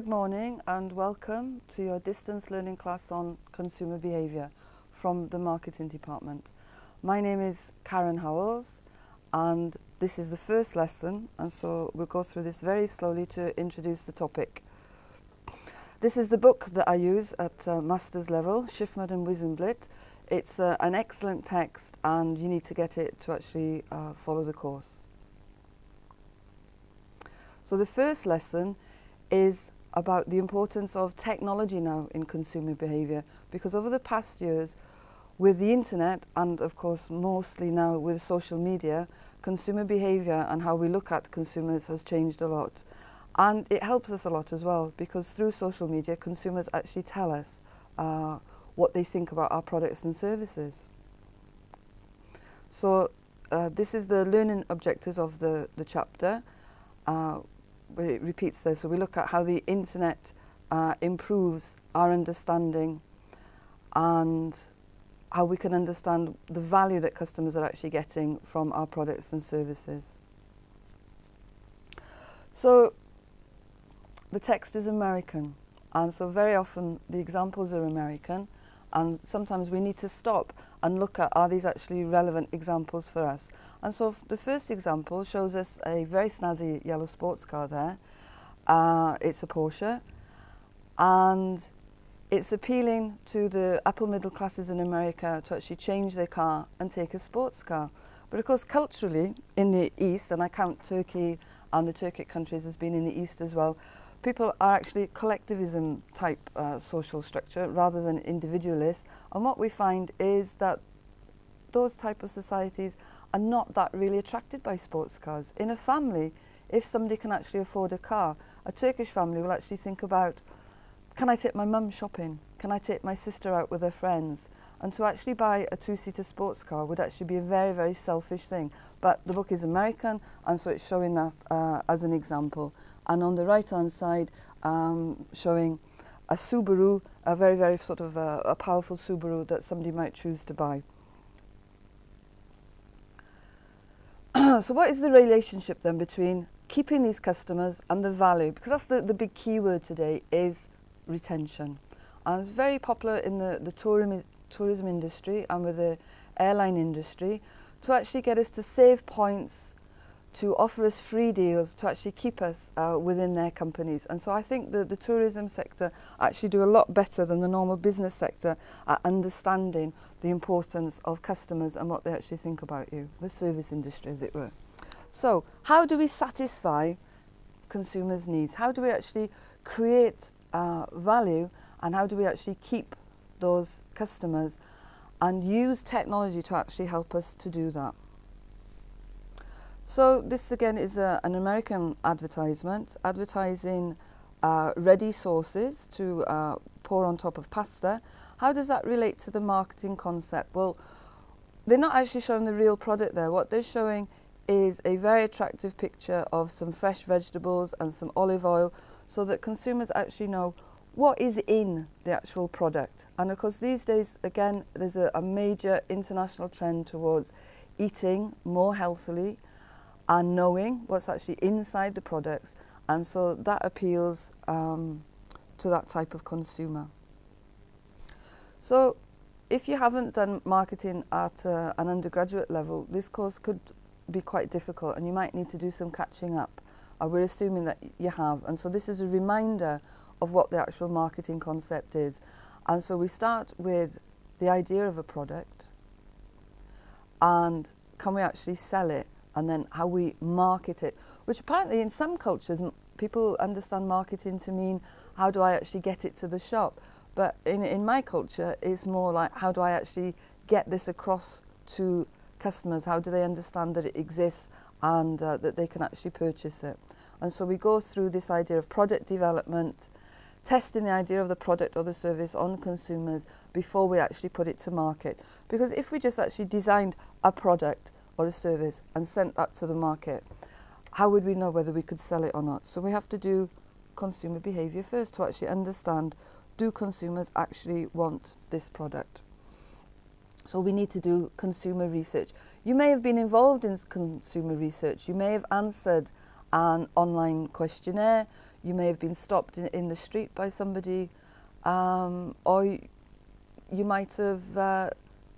Good morning and welcome to your distance learning class on consumer behaviour from the marketing department. My name is Karen Howells and this is the first lesson, and so we'll go through this very slowly to introduce the topic. This is the book that I use at master's level, Schiffman and Wisenblit. It's an excellent text and you need to get it to actually follow the course. So the first lesson is about the importance of technology now in consumer behaviour, because over the past years with the internet and of course mostly now with social media, consumer behaviour and how we look at consumers has changed a lot. And it helps us a lot as well, because through social media consumers actually tell us what they think about our products and services. So this is the learning objectives of the chapter. It repeats this. So we look at how the internet improves our understanding and how we can understand the value that customers are actually getting from our products and services. So the text is American, and so very often the examples are American, and sometimes we need to stop and look at, are these actually relevant examples for us? And so the first example shows us a very snazzy yellow sports car there. It's a Porsche, and it's appealing to the upper middle classes in America to actually change their car and take a sports car. But of course culturally in the East, and I count Turkey and the Turkic countries as being in the East as well, people are actually collectivism type social structure rather than individualist, and what we find is that those type of societies are not that really attracted by sports cars. In a family, if somebody can actually afford a car, a Turkish family will actually think about, can I take my mum shopping? Can I take my sister out with her friends? And to actually buy a two-seater sports car would actually be a very, very selfish thing. But the book is American, and so it's showing that as an example. And on the right-hand side, showing a Subaru, a very, very sort of a powerful Subaru that somebody might choose to buy. So what is the relationship then between keeping these customers and the value? Because that's the big key word today, is retention. And it's very popular in the tourism industry and with the airline industry to actually get us to save points, to offer us free deals, to actually keep us within their companies. And so I think the tourism sector actually do a lot better than the normal business sector at understanding the importance of customers and what they actually think about you, the service industry as it were. So how do we satisfy consumers' needs? How do we actually create value, and how do we actually keep those customers and use technology to actually help us to do that? So this again is an American advertisement advertising ready sauces to pour on top of pasta. How does that relate to the marketing concept? Well, they're not actually showing the real product there. What they're showing is a very attractive picture of some fresh vegetables and some olive oil, so that consumers actually know what is in the actual product. And of course these days, again, there's a major international trend towards eating more healthily and knowing what's actually inside the products, and so that appeals to that type of consumer. So if you haven't done marketing at an undergraduate level, this course could be quite difficult and you might need to do some catching up. We're assuming that you have, and so this is a reminder of what the actual marketing concept is. And so we start with the idea of a product, and can we actually sell it, and then how we market it, which apparently in some cultures people understand marketing to mean how do I actually get it to the shop, but in my culture it's more like how do I actually get this across to customers, how do they understand that it exists and that they can actually purchase it. And so we go through this idea of product development, testing the idea of the product or the service on consumers before we actually put it to market. Because if we just actually designed a product or a service and sent that to the market, how would we know whether we could sell it or not? So we have to do consumer behaviour first to actually understand, do consumers actually want this product? So we need to do consumer research. You may have been involved in consumer research. You may have answered an online questionnaire. You may have been stopped in the street by somebody, or you might have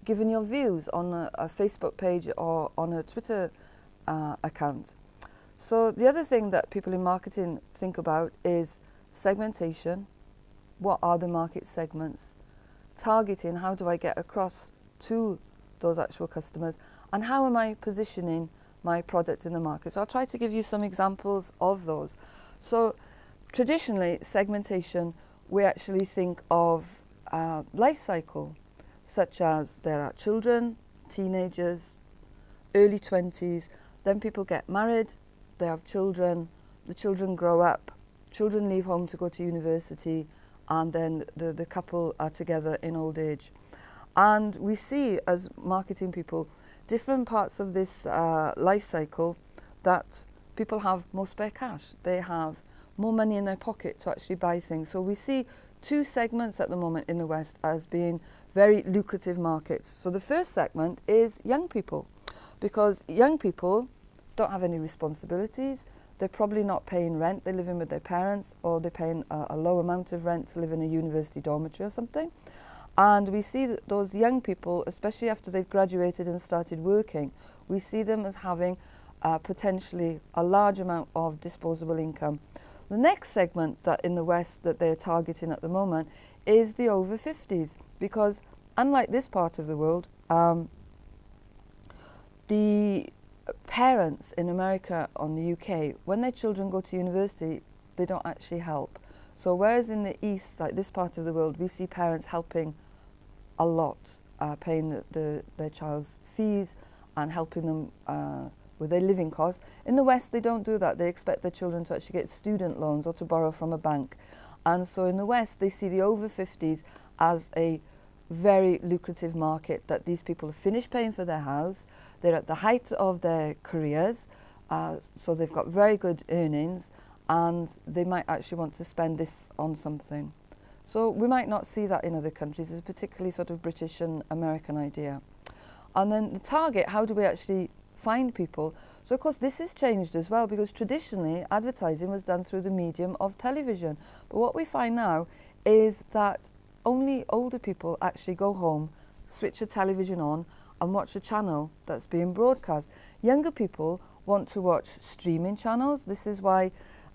given your views on a Facebook page or on a Twitter account. So the other thing that people in marketing think about is segmentation. What are the market segments? Targeting, how do I get across to those actual customers? And how am I positioning my product in the market? So I'll try to give you some examples of those. So traditionally, segmentation, we actually think of life cycle, such as there are children, teenagers, early 20s, then people get married, they have children, the children grow up, children leave home to go to university, and then the couple are together in old age. And we see, as marketing people, different parts of this life cycle that people have more spare cash. They have more money in their pocket to actually buy things. So we see two segments at the moment in the West as being very lucrative markets. So the first segment is young people, because young people don't have any responsibilities. They're probably not paying rent. They're living with their parents, or they're paying a low amount of rent to live in a university dormitory or something. And we see that those young people, especially after they've graduated and started working, we see them as having potentially a large amount of disposable income. The next segment that in the West that they're targeting at the moment is the over 50s, because unlike this part of the world, the parents in America or the UK, when their children go to university, they don't actually help. So whereas in the East, like this part of the world, we see parents helping a lot, paying their child's fees and helping them with their living costs. In the West, they don't do that. They expect their children to actually get student loans or to borrow from a bank. And so in the West, they see the over 50s as a very lucrative market, that these people have finished paying for their house, they're at the height of their careers, so they've got very good earnings, and they might actually want to spend this on something. So we might not see that in other countries. It's a particularly sort of British and American idea. And then the target, how do we actually find people? So of course this has changed as well, because traditionally advertising was done through the medium of television. But what we find now is that only older people actually go home, switch a television on and watch a channel that's being broadcast. Younger people want to watch streaming channels. This is why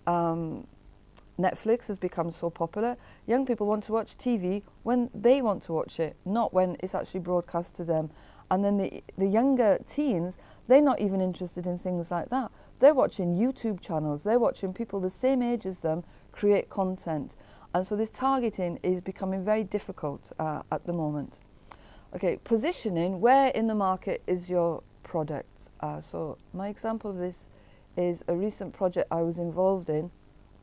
Netflix has become so popular. Young people want to watch TV when they want to watch it, not when it's actually broadcast to them. And then the younger teens, they're not even interested in things like that. They're watching YouTube channels. They're watching people the same age as them create content. And so this targeting is becoming very difficult at the moment. Okay, positioning, where in the market is your product? So my example of this is a recent project I was involved in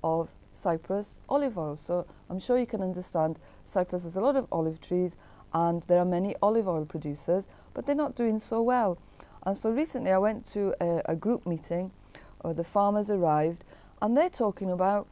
of Cyprus olive oil. So I'm sure you can understand Cyprus has a lot of olive trees, and there are many olive oil producers, but they're not doing so well. And so recently I went to a group meeting, or the farmers arrived, and they're talking about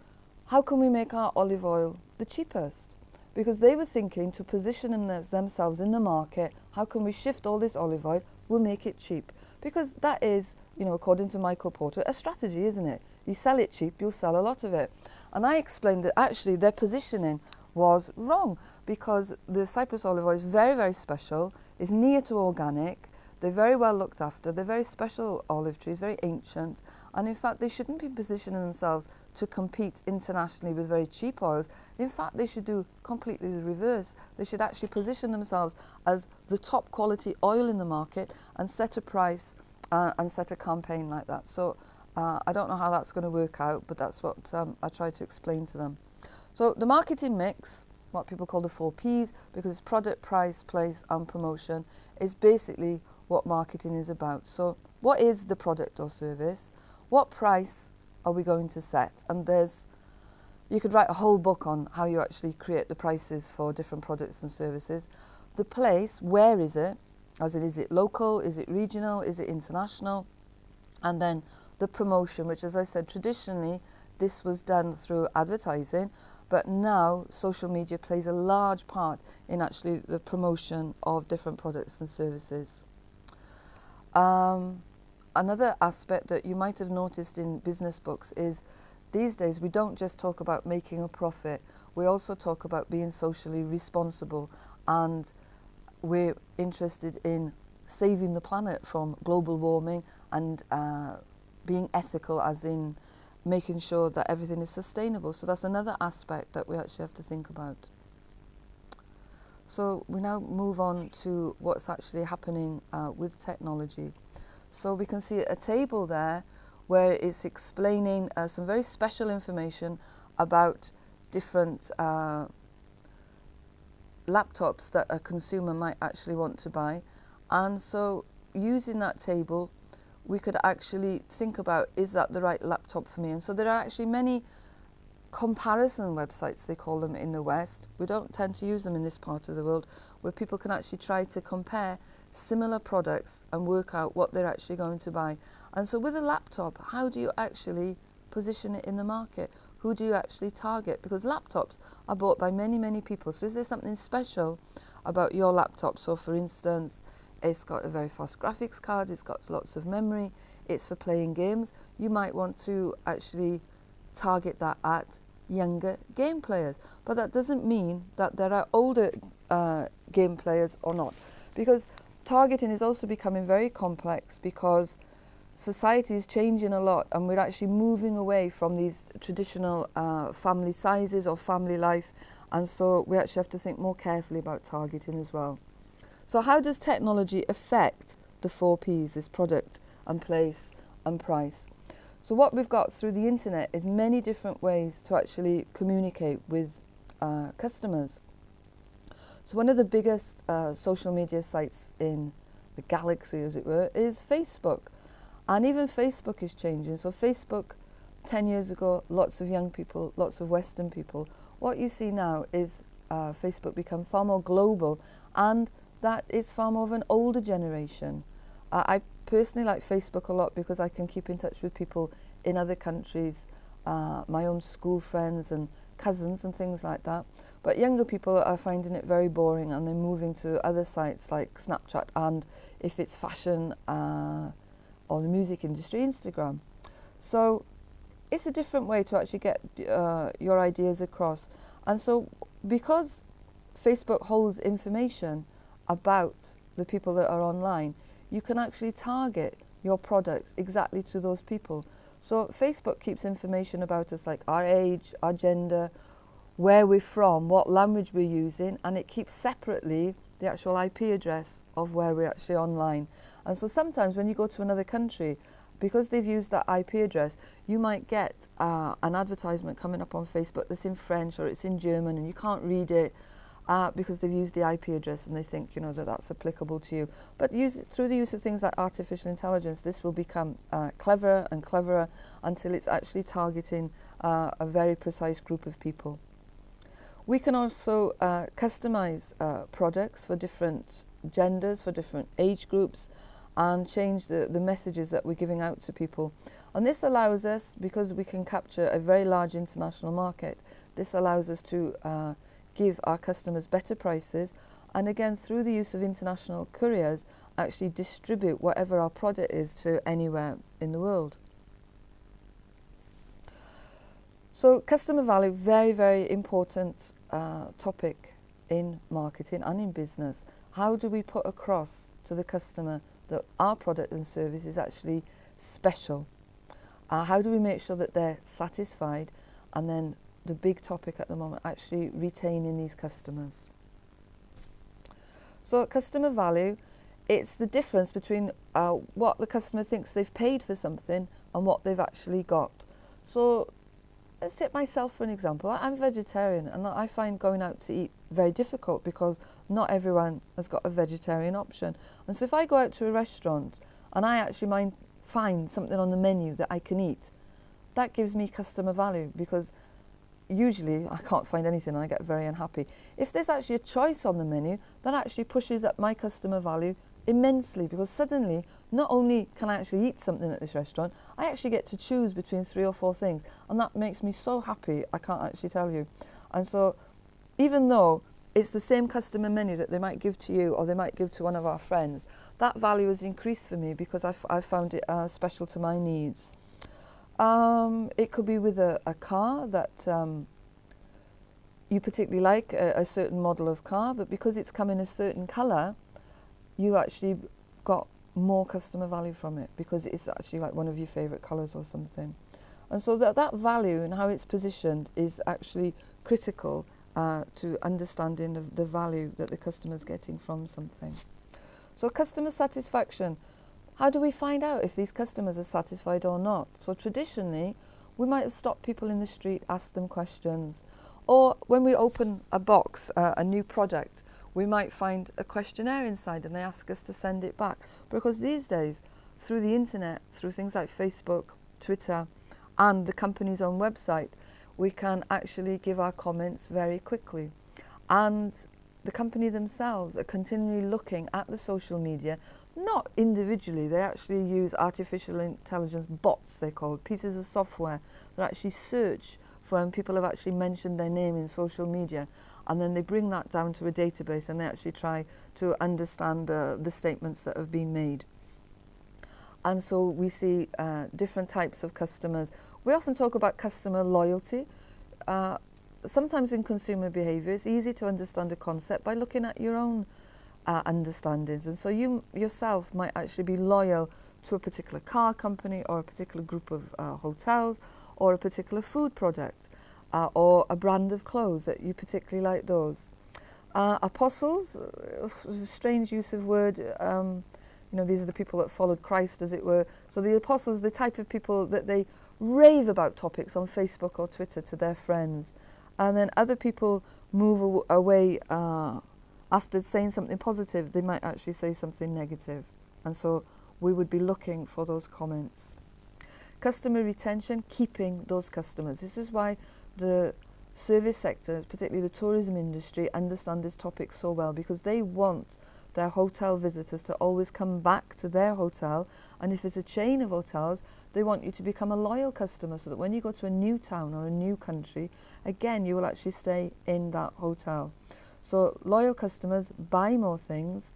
how can we make our olive oil the cheapest? Because they were thinking to position themselves in the market, how can we shift all this olive oil, we'll make it cheap. Because that is, you know, according to Michael Porter, a strategy, isn't it? You sell it cheap, you'll sell a lot of it. And I explained that actually their positioning was wrong, because the Cyprus olive oil is very, very special, is near to organic, they're very well looked after, they're very special olive trees, very ancient, and in fact they shouldn't be positioning themselves to compete internationally with very cheap oils. In fact, they should do completely the reverse. They should actually position themselves as the top quality oil in the market and set a price and set a campaign like that. So I don't know how that's going to work out, but that's what I try to explain to them. So the marketing mix, what people call the 4 Ps, because it's product, price, place and promotion, is basically what marketing is about. So what is the product or service? What price are we going to set? And you could write a whole book on how you actually create the prices for different products and services. The place, where is it? Is it local? Is it regional? Is it international? And then the promotion, which, as I said, traditionally this was done through advertising, but now social media plays a large part in actually the promotion of different products and services. another aspect that you might have noticed in business books is these days we don't just talk about making a profit, we also talk about being socially responsible, and we're interested in saving the planet from global warming and being ethical, as in making sure that everything is sustainable. So that's another aspect that we actually have to think about. So we now move on to what's actually happening with technology. So we can see a table there where it's explaining some very special information about different laptops that a consumer might actually want to buy. And so using that table, we could actually think about, is that the right laptop for me? And so there are actually many comparison websites, they call them in the West. We don't tend to use them in this part of the world, where people can actually try to compare similar products and work out what they're actually going to buy. And so with a laptop, how do you actually position it in the market? Who do you actually target? Because laptops are bought by many, many people. So is there something special about your laptop? So for instance, it's got a very fast graphics card, it's got lots of memory, it's for playing games. You might want to actually target that at younger game players. But that doesn't mean that there are older game players or not. Because targeting is also becoming very complex, because society is changing a lot and we're actually moving away from these traditional family sizes or family life. And so we actually have to think more carefully about targeting as well. So how does technology affect the 4 Ps, this product and place and price? So what we've got through the internet is many different ways to actually communicate with customers. So one of the biggest social media sites in the galaxy, as it were, is Facebook. And even Facebook is changing. So Facebook, 10 years ago, lots of young people, lots of Western people. What you see now is Facebook become far more global, and that it's far more of an older generation. I personally like Facebook a lot because I can keep in touch with people in other countries, my own school friends and cousins and things like that. But younger people are finding it very boring, and they're moving to other sites like Snapchat, and if it's fashion or the music industry, Instagram. So it's a different way to actually get your ideas across. And so because Facebook holds information about the people that are online, you can actually target your products exactly to those people. So Facebook keeps information about us, like our age, our gender, where we're from, what language we're using, and it keeps separately the actual IP address of where we're actually online. And so sometimes when you go to another country, because they've used that IP address, you might get an advertisement coming up on Facebook that's in French or it's in German, and you can't read it because they've used the IP address and they think, you know, that that's applicable to you. But through the use of things like artificial intelligence, this will become cleverer and cleverer until it's actually targeting a very precise group of people. We can also customize products for different genders, for different age groups, and change the messages that we're giving out to people. And this allows us, because we can capture a very large international market, this allows us to give our customers better prices, and again, through the use of international couriers, actually distribute whatever our product is to anywhere in the world. So customer value, very, very important topic in marketing and in business. How do we put across to the customer that our product and service is actually special? How do we make sure that they're satisfied? And then the big topic at the moment, actually retaining these customers. So customer value, it's the difference between what the customer thinks they've paid for something and what they've actually got. So let's take myself for an example. I'm vegetarian, and I find going out to eat very difficult because not everyone has got a vegetarian option. And so if I go out to a restaurant and I actually find something on the menu that I can eat, that gives me customer value, because usually I can't find anything and I get very unhappy. If there's actually a choice on the menu, that actually pushes up my customer value immensely, because suddenly not only can I actually eat something at this restaurant, I actually get to choose between 3 or 4 things, and that makes me so happy I can't actually tell you. And so even though it's the same customer menu that they might give to you or they might give to one of our friends. That value has increased for me because I found it special to my needs. It could be with a car that you particularly like, a certain model of car, but because it's come in a certain colour, you actually got more customer value from it because it's actually like one of your favourite colours or something. And so that value and how it's positioned is actually critical to understanding the value that the customer's getting from something. So customer satisfaction, how do we find out if these customers are satisfied or not? So traditionally, we might have stopped people in the street, asked them questions, or when we open a box, a new product, we might find a questionnaire inside and they ask us to send it back. Because these days, through the internet, through things like Facebook, Twitter, and the company's own website, we can actually give our comments very quickly. And the company themselves are continually looking at the social media, not individually, they actually use artificial intelligence bots, they're called, pieces of software that actually search for when people have actually mentioned their name in social media, and then they bring that down to a database and they actually try to understand the statements that have been made. And so we see different types of customers. We often talk about customer loyalty. Sometimes in consumer behaviour, it's easy to understand a concept by looking at your own understandings. And so you yourself might actually be loyal to a particular car company or a particular group of hotels or a particular food product or a brand of clothes that you particularly like those. Apostles, strange use of word, you know, these are the people that followed Christ, as it were. So the apostles, the type of people that they rave about topics on Facebook or Twitter to their friends. And then other people move away after saying something positive, they might actually say something negative. And so we would be looking for those comments. Customer retention, keeping those customers. This is why the service sector, particularly the tourism industry, understand this topic so well, because they want their hotel visitors to always come back to their hotel, and if it's a chain of hotels, they want you to become a loyal customer so that when you go to a new town or a new country, again, you will actually stay in that hotel. So loyal customers buy more things.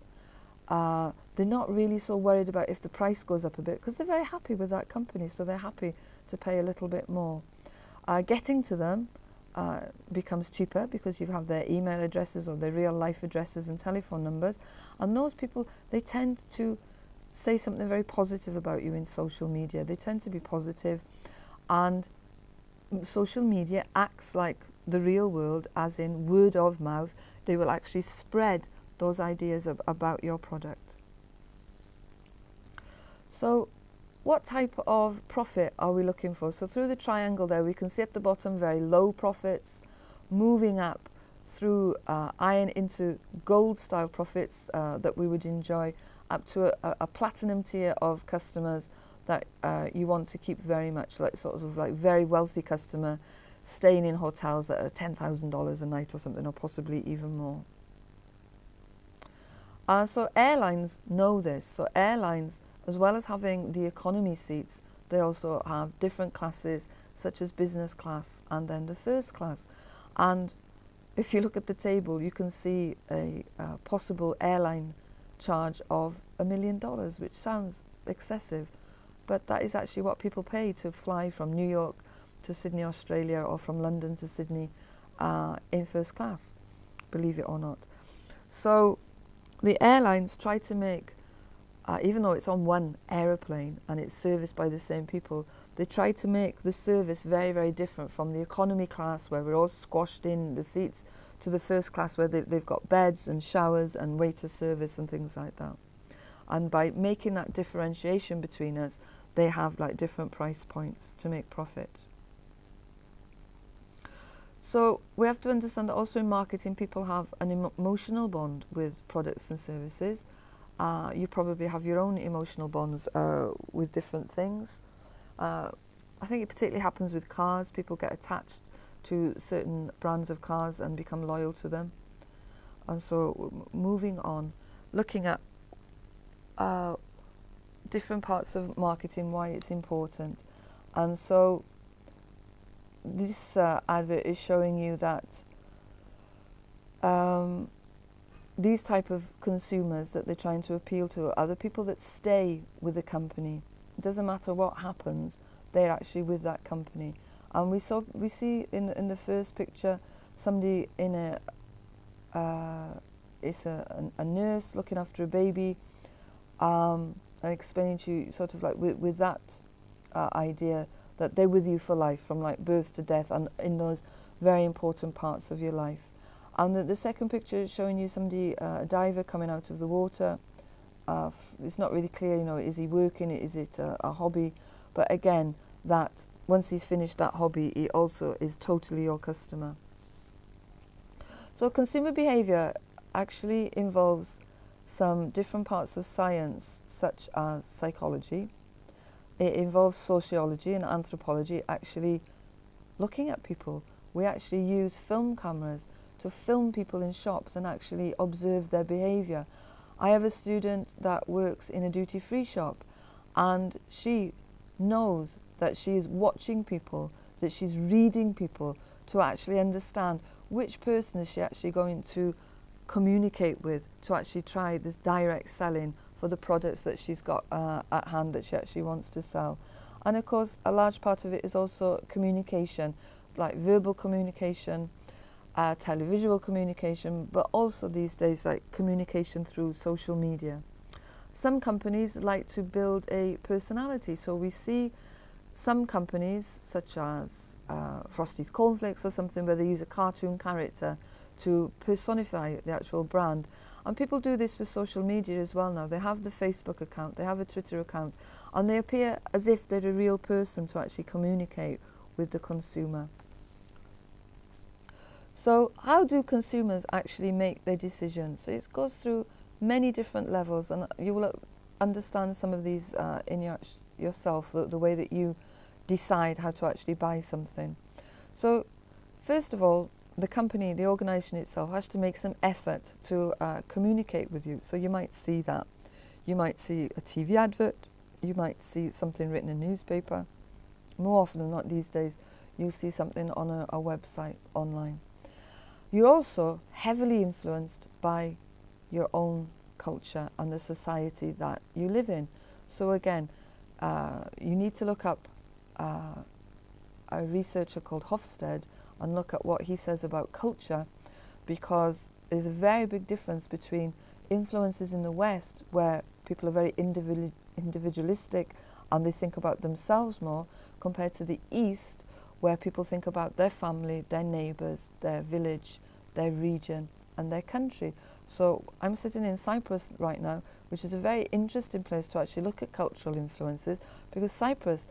They're not really so worried about if the price goes up a bit because they're very happy with that company, so they're happy to pay a little bit more. Getting to them becomes cheaper because you have their email addresses or their real life addresses and telephone numbers, and those people, they tend to say something very positive about you in social media. They tend to be positive, and social media acts like the real world, as in word of mouth. They will actually spread those ideas about your product. So what type of profit are we looking for? So through the triangle there, we can see at the bottom very low profits, moving up through iron into gold style profits that we would enjoy, up to a platinum tier of customers that you want to keep very much, like sort of like very wealthy customer staying in hotels that are $10,000 a night or something, or possibly even more. So airlines know this. So airlines, as well as having the economy seats, they also have different classes, such as business class and then the first class. And if you look at the table, you can see a possible airline charge of $1 million, which sounds excessive, but that is actually what people pay to fly from New York to Sydney, Australia, or from London to Sydney in first class, believe it or not. So the airlines try to make, even though it's on one aeroplane and it's serviced by the same people, they try to make the service very, very different from the economy class, where we're all squashed in the seats, to the first class, where they've got beds and showers and waiter service and things like that. And by making that differentiation between us, they have like different price points to make profit. So we have to understand that also in marketing, people have an emotional bond with products and services. You probably have your own emotional bonds with different things. I think it particularly happens with cars. People get attached to certain brands of cars and become loyal to them. And so moving on, looking at different parts of marketing, why it's important. And so this advert is showing you that these type of consumers that they're trying to appeal to are the people that stay with the company. It doesn't matter what happens, they're actually with that company. And we see in the first picture somebody in it's a nurse looking after a baby, and explaining to you sort of like with that idea that they're with you for life, from like birth to death, and in those very important parts of your life. And the second picture is showing you somebody, a diver coming out of the water. It's not really clear, you know, is he working, is it a hobby? But again, that once he's finished that hobby, he also is totally your customer. So consumer behavior actually involves some different parts of science, such as psychology. It involves sociology and anthropology, actually looking at people. We actually use film cameras to film people in shops and actually observe their behavior. I have a student that works in a duty-free shop, and she knows that she is watching people, that she's reading people to actually understand which person is she actually going to communicate with to actually try this direct selling for the products that she's got at hand that she actually wants to sell. And of course, a large part of it is also communication, like verbal communication, televisual communication, but also these days like communication through social media. Some companies like to build a personality, so we see some companies such as Frosty's Cornflakes or something where they use a cartoon character to personify the actual brand. And people do this with social media as well now. They have the Facebook account, they have a Twitter account, and they appear as if they're a real person to actually communicate with the consumer. So how do consumers actually make their decisions? So it goes through many different levels, and you will understand some of these in yourself, the way that you decide how to actually buy something. So first of all, the company, the organisation itself has to make some effort to communicate with you. So you might see that. You might see a TV advert, you might see something written in a newspaper. More often than not these days, you'll see something on a website online. You're also heavily influenced by your own culture and the society that you live in. So again, you need to look up a researcher called Hofstede and look at what he says about culture, because there's a very big difference between influences in the West, where people are very individualistic and they think about themselves more, compared to the East, where people think about their family, their neighbours, their village, their region and their country. So I'm sitting in Cyprus right now, which is a very interesting place to actually look at cultural influences, because Cyprus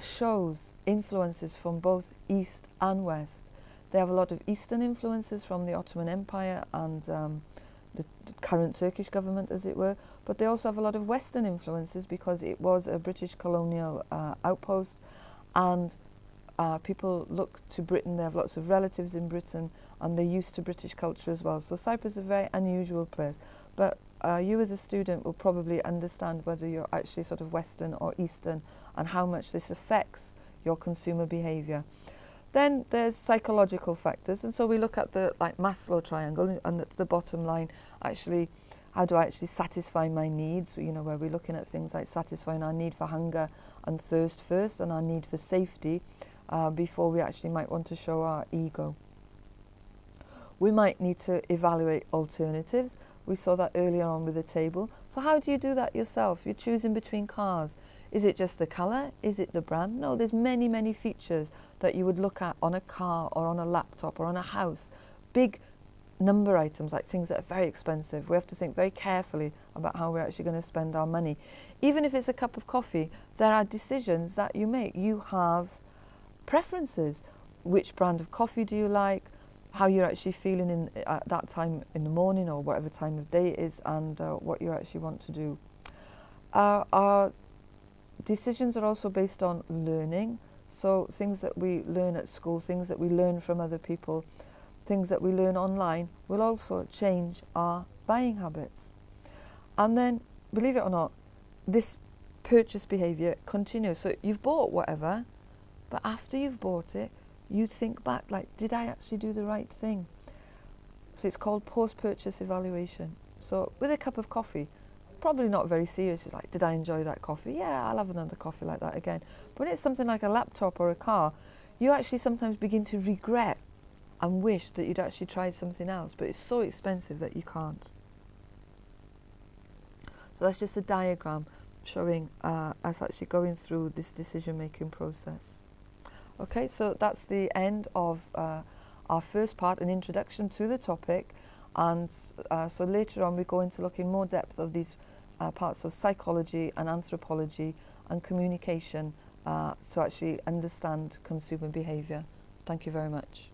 shows influences from both East and West. They have a lot of Eastern influences from the Ottoman Empire and the current Turkish government, as it were, but they also have a lot of Western influences because it was a British colonial outpost, and people look to Britain. They have lots of relatives in Britain and they're used to British culture as well. So Cyprus is a very unusual place, but you as a student will probably understand whether you're actually sort of Western or Eastern and how much this affects your consumer behaviour. Then there's psychological factors, and so we look at the Maslow triangle, and at the bottom line, actually, how do I actually satisfy my needs? You know, where we're looking at things like satisfying our need for hunger and thirst first, and our need for safety before we actually might want to show our ego. We might need to evaluate alternatives. We saw that earlier on with the table. So how do you do that yourself? You're choosing between cars. Is it just the colour? Is it the brand? No, there's many, many features that you would look at on a car or on a laptop or on a house. Big number items, like things that are very expensive. We have to think very carefully about how we're actually going to spend our money. Even if it's a cup of coffee, there are decisions that you make. You have preferences. Which brand of coffee do you like? How you're actually feeling at that time in the morning or whatever time of day it is, and what you actually want to do. Our decisions are also based on learning. So things that we learn at school, things that we learn from other people, things that we learn online will also change our buying habits. And then, believe it or not, this purchase behaviour continues. So you've bought whatever, but after you've bought it, you think back, like, did I actually do the right thing? So it's called post-purchase evaluation. So with a cup of coffee, probably not very serious. It's like, did I enjoy that coffee? Yeah, I'll have another coffee like that again. But when it's something like a laptop or a car, you actually sometimes begin to regret and wish that you'd actually tried something else, but it's so expensive that you can't. So that's just a diagram showing us actually going through this decision-making process. Okay, so that's the end of our first part, an introduction to the topic, and so later on we go into look in more depth of these parts of psychology and anthropology and communication to actually understand consumer behaviour. Thank you very much.